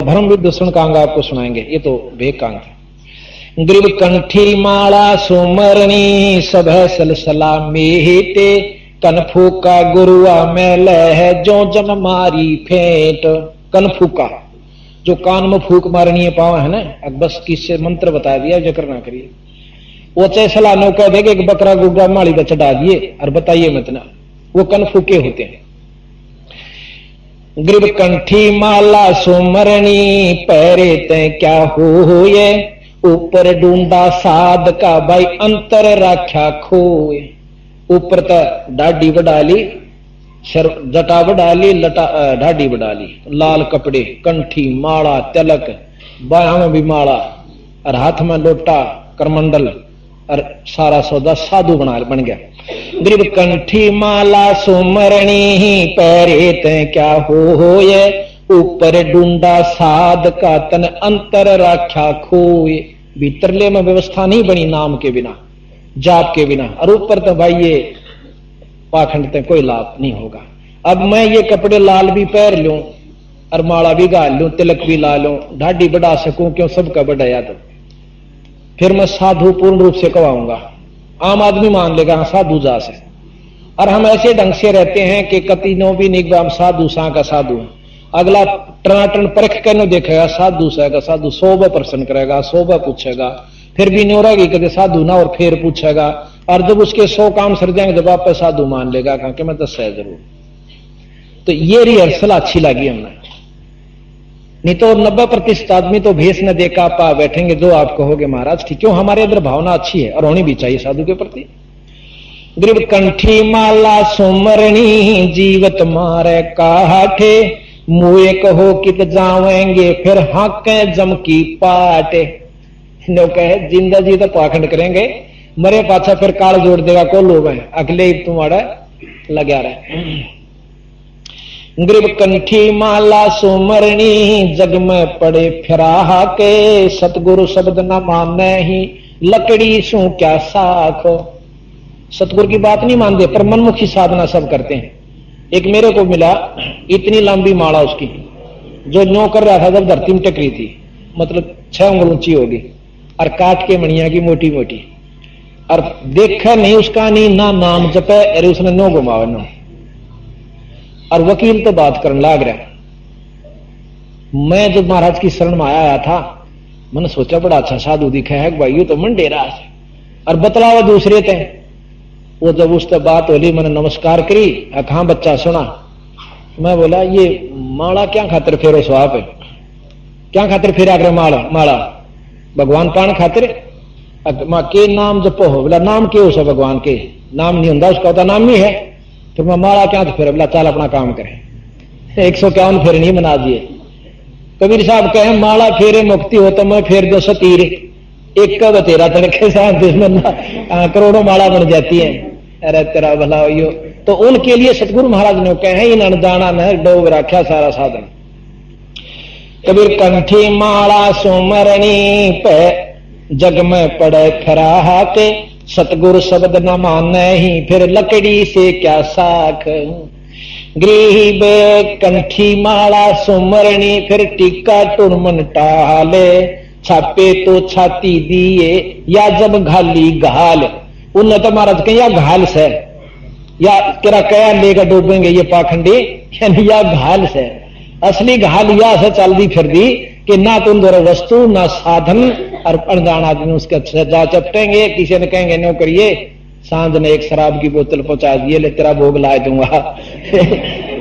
भरम विद्ध सुनकांग आपको सुनाएंगे। ये तो बेकांग था। ग्रीब कंठी माला सुमरणी सब सलसला मेटे कनफूका गुरुआ मैल है जो जन मारी फेंट। कनफूका जो कान में फूक मारनी है पावा है ना, अब बस किससे मंत्र बता दिया जिक्र ना करिए। वो चाहे सलाह कह देगा कि बकरा गुगा माली का चढ़ा दिए और बताइए मत ना, वो कनफूके होते हैं। ग्रीब कंठी माला सुमरणी पैरे ते क्या होए ऊपर ढूंढा साध का भाई अंतर राख्या खोए। ऊपर तक डाडी बढ़ा ली, जटा बढ़ा ली, ढाडी बढ़ा ली, लाल कपड़े, कंठी माला तिलक, बाया में भी माला और हाथ में लोटा करमंडल और सारा सौदा साधु बन गया। ग्रीब कंठी माला सुमरणी पैरे ते क्या होए ऊपर ढूंढा साध का तन अंतर राख्या खोए। भीतरले में व्यवस्था नहीं बनी नाम के बिना, जाप के बिना, और ऊपर तो भाई ये पाखंड ते कोई लाभ नहीं होगा। अब मैं ये कपड़े लाल भी पहन लूं और माला भी गाल लूं, तिलक भी ला लूं, ढाडी बढ़ा सकूं, क्यों सबका बढ़ाया तो फिर मैं साधु पूर्ण रूप से कहवाऊंगा। आम आदमी मान लेगा हाँ साधु जा से। और हम ऐसे ढंग से रहते हैं कि कति नो भी निगम साधु सा का साधु, अगला टनाटन परख कर देखेगा साधु सा का साधु, 100 प्रश्न करेगा, 100 पूछेगा, फिर भी न्योरा की कदे साधु ना, और फिर पूछेगा, और जब उसके 100 काम सर जाएंगे जब आप साधु मान लेगा कहा कि मैं 10 है जरूर। तो ये रिहर्सल अच्छी लगी हमने, नहीं तो 90% आदमी तो भेष न देखा पा बैठेंगे जो आप कहोगे महाराज ठीक। क्यों? हमारे अंदर भावना अच्छी है और होनी भी चाहिए साधु के प्रति। ग्रीब कंठी माला सुमरणी जीवत मारे काठे मुए कहो कित जावेंगे फिर हाके जम की पाटे। नो कहे जिंदा जी तो पाखंड करेंगे, मरे पाछा फिर काल जोड़ देगा को लोग है, अगले ही तुम्हारा लगा रहे। ग्रीब कंठी माला सुमरणी जग में पड़े फिरा के सतगुरु शब्द न माने ही लकड़ी सू क्या साख। सतगुरु की बात नहीं मानते पर मनमुखी साधना सब करते हैं। एक मेरे को मिला इतनी लंबी माला उसकी, जो न्यो कर रहा था जब धरती में टकरी थी, मतलब 6 उंगल ऊंची होगी, और काट के मणिया की मोटी मोटी, और देखा नहीं उसका नहीं ना नाम जपे, अरे उसने नो घुमावे नो, और वकील तो बात करने लाग रहा। मैं जब महाराज की शरण में आया था मैंने सोचा बड़ा अच्छा साधु दिखा है भाई, ये तो मन डेरा है, और बतलावा दूसरे थे। वो जब उससे बात होली मैंने नमस्कार करी, कहा बच्चा सुना, मैं बोला ये माला क्या खातिर फेरो स्वाप है, क्या खातिर फेरा करे माला भगवान पान खातिर के नाम जपो हो। बोला नाम के उस भगवान के नाम नहीं होता, उसका होता नाम ही है, फिर मैं माला क्या तो फेर। बोला चल अपना काम करें, 151 फेर नहीं बना दिए। कबीर साहब कहे माला फेरे मुक्ति हो तो मैं फेर 200 तीर, एक का बतेरा तड़के साथ करोड़ों माला बन जाती है। अरे तेरा भला हो। तो उनके लिए सतगुरु महाराज ने कहे इन अनजाना न डोब रखा सारा साधन। कबीर कंठी माला सुमरणी पे जग में पड़े खरा के सतगुरु शब्द न माने ही फिर लकड़ी से क्या साख। ग्रीब कंठी माला सुमरणी फिर टीका टुरमन टाले छापे तो छाती दिए या जब घाली घाल। उन्हें तो महाराज कहीं या घाल से या तेरा कया लेकर डूबेंगे ये पाखंडी, यानी या घाल से। असली घाल या से चल दी फिर दी कि ना तुम दोनों वस्तु ना साधन, और अनजान आदमी उसके जा चपटेंगे। किसी ने कहेंगे नो करिए, सांझ ने एक शराब की बोतल पहुंचा दिए, ले तेरा भोग ला दूंगा।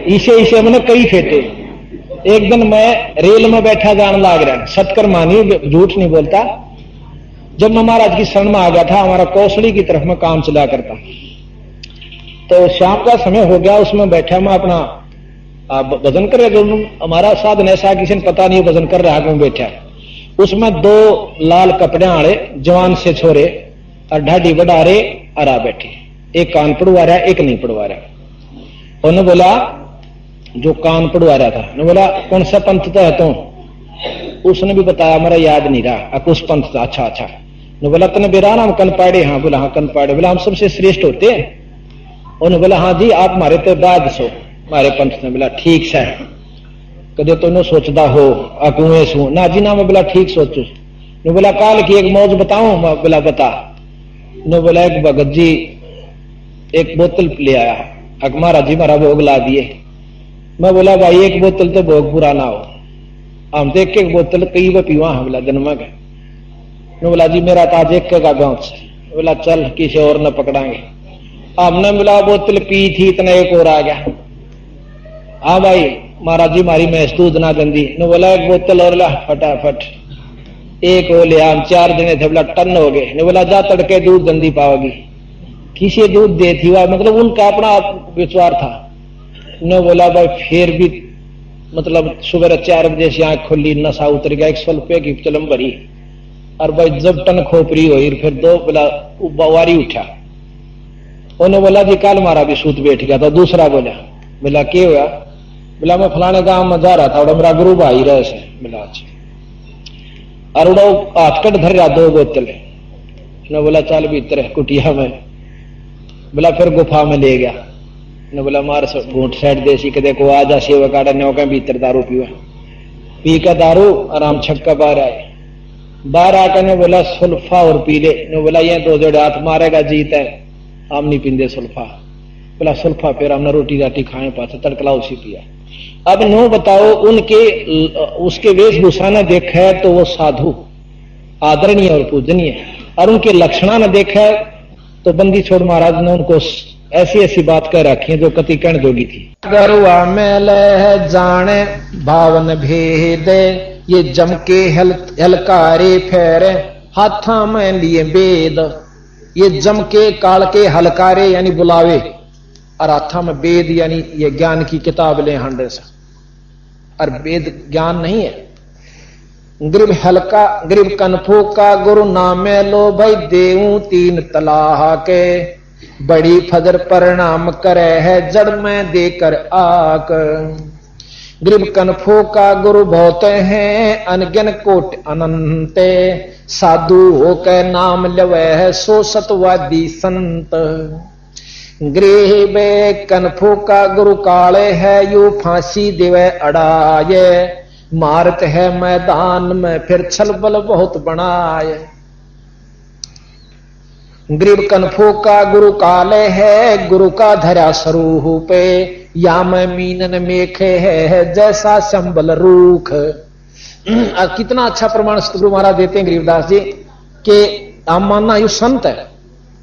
इसे मैंने कई फेटे। एक दिन मैं रेल में बैठा जान लाग रहा, सतकर मानी झूठ नहीं बोलता। जब मैं महाराज की शरण में आ गया था, हमारा कौशली की तरफ में काम चला करता, तो शाम का समय हो गया, उसमें बैठा मैं अपना भजन कर रहा। जो हमारा साधन ऐसा किसी ने पता नहीं भजन कर रहा, क्यों बैठा। उसमें 2 लाल कपड़े आड़े जवान से छोरे और ढाडी बढ़ा रहे और आ बैठे, एक कान पड़वा रहा एक नहीं पड़वा रहा। उन्होंने बोला जो कान पड़वा रहा था, ने बोला कौन सा पंथ तो है तुम? उसने भी बताया, मेरा याद नहीं रहा, कुछ पंथ था। अच्छा। ने बोला तने बेरा नाम कन पाड़े? हाँ। बोला हाँ कन पाड़े। बोला हम सबसे श्रेष्ठ होते हैं? उन्होंने बोला हाँ जी आप हमारे तो बाद सो हमारे पंथ ने। बोला ठीक है। कदे तो नो सोचता हो अकुएं सू ना जी ना मैं बोला ठीक सोचू नो बोला काल की एक मौज बताऊं मैं बोला बता नो बोला एक भगत जी एक बोतल ले आया अक महाराज जी मारा भोग ला दिए मैं बोला भाई एक बोतल तो भोग पूरा ना हो हम तो एक बोतल कई बार पीवा हम बोला जन्म का नो बोला जी मेरा ताज एक का गांव से बोला चल किसी और न पकड़ांगे हमने बोला बोतल पी थी इतना एक और आ गया हाँ भाई महाराज जी मारी मैं दूध ना गंदी ने बोला एक बोतल और ला फटाफट एक हो लिया हम 4 जने थे बोला टन हो गए ने बोला जा तड़के दूध गंदी पाओगी किसी दूध दे थी वह मतलब उनका अपना विचार था ने बोला भाई फिर भी मतलब सुबह 4 बजे से आंख खुली नशा उतर गया 100 रुपये की चलम भरी और भाई जब टन खोपरी हुई फिर 2 बोला बावारी उठा उन्होंने बोला जी कल मारा भी सूत बैठ गया तो दूसरा बोला क्या हुआ बोला मैं फलाने गांव में जा रहा था और मेरा गुरु भाई रहे से बोला अच्छा और उड़ा हाथ कट धर रहा 2 बोतल ने बोला चल भीतर कुटिया में बोला फिर गुफा में ले गया ने बोला मार घूट साइड देसी कदे को आ जा सेवा काटा ने भीतर दारू पीवा पी का दारू आराम छक्का बाहर आकर ने बोला सुल्फा और पी ले ने बोला ये 2 जोड़े हाथ मारेगा जीत है हम नहीं पींदे सुल्फा बोला सुल्फा फिर हमने रोटी राटी खाए पास तड़कला उसी पिया अब नो बताओ उनके उसके वेशभूषा न देखा है तो वो साधु आदरणीय और पूजनीय और उनके लक्षणा न देखा है तो बंदी छोड़ महाराज ने उनको ऐसी ऐसी बात कह रखी है जो कति कण जोगी थी गरुआ में लह जाने भावन भेद ये जम के हलकारे फेरे हाथा में लिए वेद ये जम के काल के हलकारे यानी बुलावे और हाथा में वेद यानी ये ज्ञान की किताब ले हंडे से और वेद ज्ञान नहीं है ग्रीब हल्का ग्रीब कनफो का गुरु नामे लो भाई देऊ 3 तलाह के बड़ी फजर परिणाम करे है जड़ में देकर आक ग्रीब कनफो का गुरु बहुत हैं अनगिन कोट अनंत साधु हो के नाम लवे है सो सतवादी संत गृह कनफो का गुरु काले है यू फांसी दिवे अड़ाए मारत है मैदान में फिर छल बल बहुत बनाए ग्रीब कनफो का गुरु काले है गुरु का धरा स्वरूपे या मैं मीनन मेखे है जैसा संबल रूख कितना अच्छा प्रमाण सतगुरु महाराज देते हैं गरीबदास जी कि हम मानना यू संत है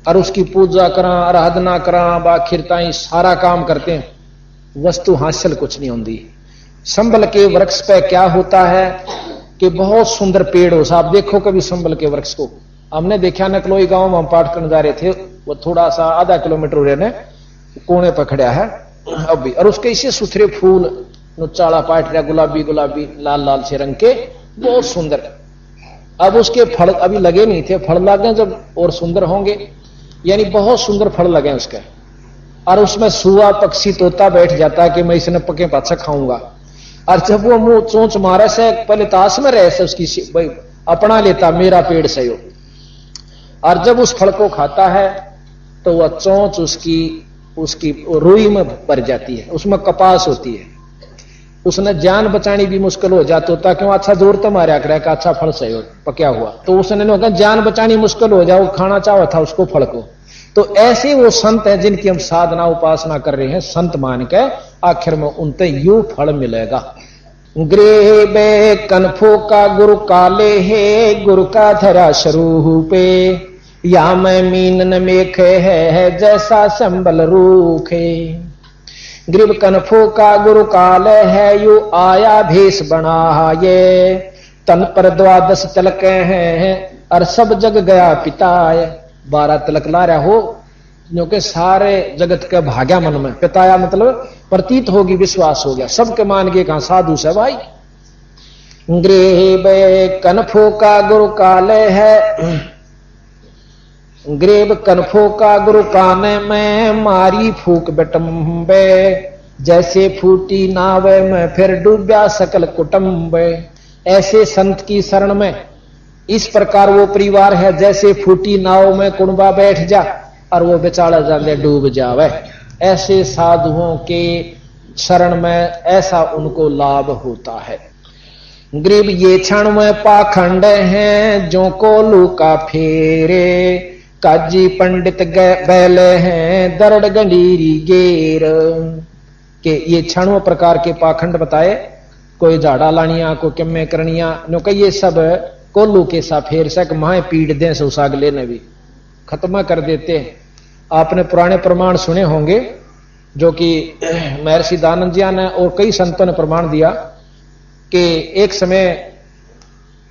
और उसकी पूजा करा आराधना करा बाखिरताई सारा काम करते हैं वस्तु हासिल कुछ नहीं होती संबल के वृक्ष पे क्या होता है कि बहुत सुंदर पेड़ हो साहब देखो कभी संबल के वृक्ष को हमने देखा नकलोई गांव में हम पाठ करने जा रहे थे वो थोड़ा सा आधा किलोमीटर रहने कोने पर खड़ा है अब भी और उसके इसे सुथरे फूल चाड़ा पाट रहा गुलाबी गुलाबी लाल लाल से रंग के बहुत सुंदर अब उसके फल अभी लगे नहीं थे फल लगे जब और सुंदर होंगे यानी बहुत सुंदर फल लगे उसके और उसमें सुआ पक्षी तोता बैठ जाता है कि मैं इसने पके पाछा खाऊंगा और जब वो मुंह चोंच मारे से पहले ताश में रहे से उसकी भाई अपना लेता मेरा पेड़ से हो और जब उस फल को खाता है तो वह चोंच उसकी रुई में भर जाती है उसमें कपास होती है उसने जान बचानी भी मुश्किल हो जाती होता क्यों अच्छा जोर तो मारा कर अच्छा फल सही हो पक्या हुआ तो उसने कहा जान बचानी मुश्किल हो जाए वो खाना चाहा था उसको फल को तो ऐसे वो संत हैं जिनकी हम साधना उपासना कर रहे हैं संत मान के आखिर में उनते यू फल मिलेगा गृह बे कनफो का गुरु काले है गुरु का धरा स्वरूपे या मैं मीनन मेखे है जैसा संबल रूखे ग्रीब कनफो का गुरु काल है यू आया भेष बना ये तन पर 12 तिलक हैं और सब जग गया पिताय 12 तिलक ला रहा हो क्योंकि सारे जगत के भाग्या मन में पिताया मतलब प्रतीत होगी विश्वास हो गया सबके मान के कहा साधु से भाई गृह कनफो का गुरु काल है ग्रेब कनफो का गुरु काने में मारी फूक बटम्बे जैसे फूटी नावे में फिर डूबया सकल कुटुंब ऐसे संत की शरण में इस प्रकार वो परिवार है जैसे फूटी नाव में कुंबा बैठ जा और वो बेचारा जाने डूब जावे ऐसे साधुओं के शरण में, ऐसा उनको लाभ होता है। गरीब ये क्षण में पाखंड हैं, जो कोलू का फेरे, काजी पंडित बैले हैं, दरड़ गंडीरी गेर। के ये क्षणों प्रकार के पाखंड बताए, कोई झाड़ा लानिया, कोई किम्मे करनिया, नो कही ये सब कोल्लू के सा फेर सक माए पीड़ दें सुसागले ने भी खत्म कर देते हैं। आपने पुराने प्रमाण सुने होंगे, जो कि महर्षि दानंद जी ने और कई संतों ने प्रमाण दिया कि एक समय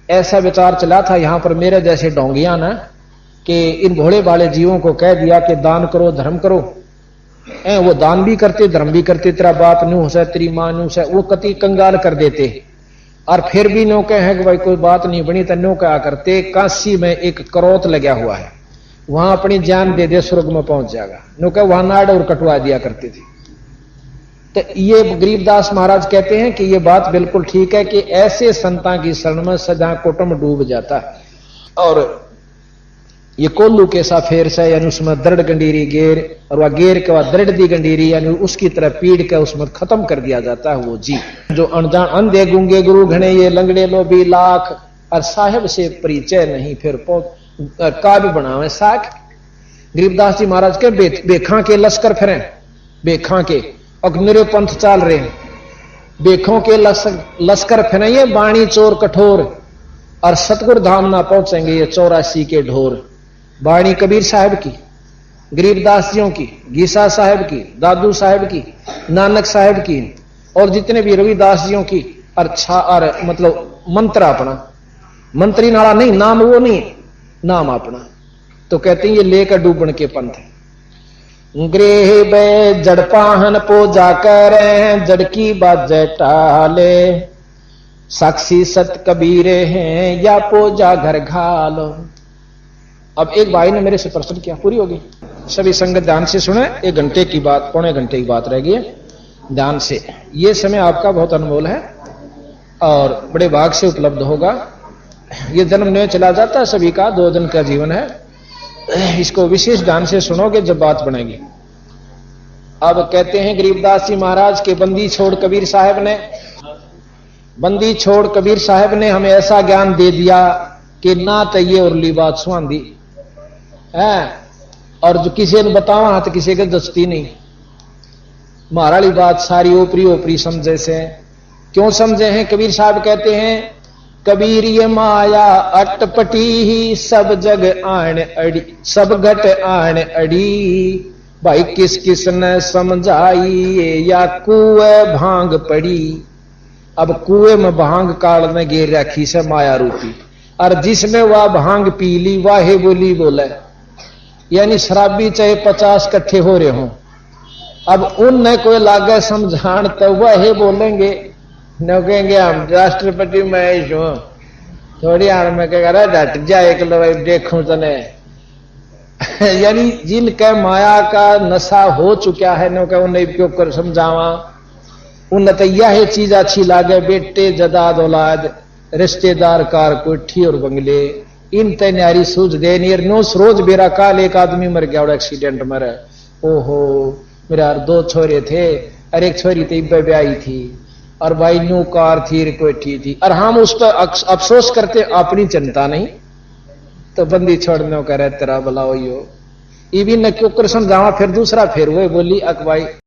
ऐसा विचार चला था यहां पर मेरे जैसे डोंगिया ने, कि इन भोले भाले जीवों को कह दिया कि दान करो, धर्म करो। वो दान भी करते, धर्म भी करते, तेरा बाप नू से, तेरी मां नू से, वो कति कंगाल कर देते। और फिर भी नो कहे कि भाई कोई बात नहीं बनी, तो नो क्या करते, काशी में एक करोत लगा हुआ है, वहां अपनी जान दे दे स्वर्ग में पहुंच जाएगा। नो कहे वहां नाड़ और कटवा दिया करते थे। तो ये गरीबदास महाराज कहते हैं कि ये बात बिल्कुल ठीक है कि ऐसे संतां की शरण में सदा कुटुंब डूब जाता है। और ये कोल्लू के सा फेर से, यानी उसमें दृढ़ गंडीरी गेर, और वह गेर के बाद दृढ़ दी गंडीरी, यानी उसकी तरह पीड़ के उसमें खत्म कर दिया जाता है वो जी। जो अनजान अंधे गूंगे गुरु घने, ये लंगड़े लोभी लाख, और साहेब से परिचय नहीं, फिर का भी बनावे साख। गरीबदास जी महाराज के बेखा के लश्कर फिरें, बेखा के अग्निरे पंथ चाल रहे हैं, बेखों के लश्कर फिरें ये बाणी चोर कठोर, और सतगुरु धाम ना पहुंचेंगे ये 84 के ढोर। बाणी कबीर साहब की, गरीबदास जियों की, गीसा साहब की, दादू साहब की, नानक साहब की, और जितने भी रविदास जियों की, और मतलब मंत्र अपना, मंत्री नाला नहीं, नाम वो नहीं, नाम अपना। तो कहते हैं ये लेकर डूबन के पंथ है। गृह बे जड़पाहन पूजा करें, जड़की बाजे टाले, साक्षी सत कबीरे हैं, या पूजा घर घालो। अब एक भाई ने मेरे से प्रश्न किया, पूरी होगी, सभी संगत ध्यान से सुने, 1 घंटे की बात, पौने घंटे की बात रह गई, ध्यान से। ये समय आपका बहुत अनमोल है और बड़े भाग से उपलब्ध होगा। ये जन्म नहीं चला जाता सभी का, 2 दिन का जीवन है, इसको विशेष ध्यान से सुनोगे जब बात बनेगी। अब कहते हैं गरीबदास जी महाराज के बंदी छोड़ कबीर साहब ने, बंदी छोड़ कबीर साहब ने हमें ऐसा ज्ञान दे दिया कि ना तो ये उरली बात सुहांदी है, और जो किसी ने बतावा तो किसी के दस्ती नहीं। महाराली बात सारी ओपरी ओपरी समझे से। क्यों समझे हैं? कबीर साहब कहते हैं, कबीर ये माया अटपटी ही, सब जग आण अड़ी, सब घट आण अड़ी, भाई किस किस ने समझाई, या कुए भांग पड़ी। अब कुएं में भांग काल में गिर रखी से माया रूपी, और जिसने वह भांग पी ली वाहे बोली बोले, यानी शराबी चाहे 50 इकट्ठे हो रहे हों, अब उनने कोई लागे समझान तो वह बोलेंगे, न कहेंगे हम राष्ट्रपति महेश हूं, थोड़ी आड़ में कहेगा डट जाए एक लो देखूं तने। यानी जिनका माया का नशा हो चुका है, न कह उन्हें क्यों कर समझावा, उन तो यह चीज अच्छी लागे, बेटे जदाद औलाद, रिश्तेदार कार कोठी और बंगले, इन तैयारी सूझ दे नीर नो रोज बेरा काल एक आदमी मर गया और एक्सीडेंट मर। ओहो मेरे यार 2 छोरे थे, और एक छोरी तो ब्याही थी, और भाई न्यू कार थी, कोठी थी, और हम उस पर अफसोस करते, अपनी चिंता नहीं। तो बंदी छोड़ने का तेरा भला हो, ये भी न क्यों कर समझावा। फिर दूसरा फिर वो बोली अकबाई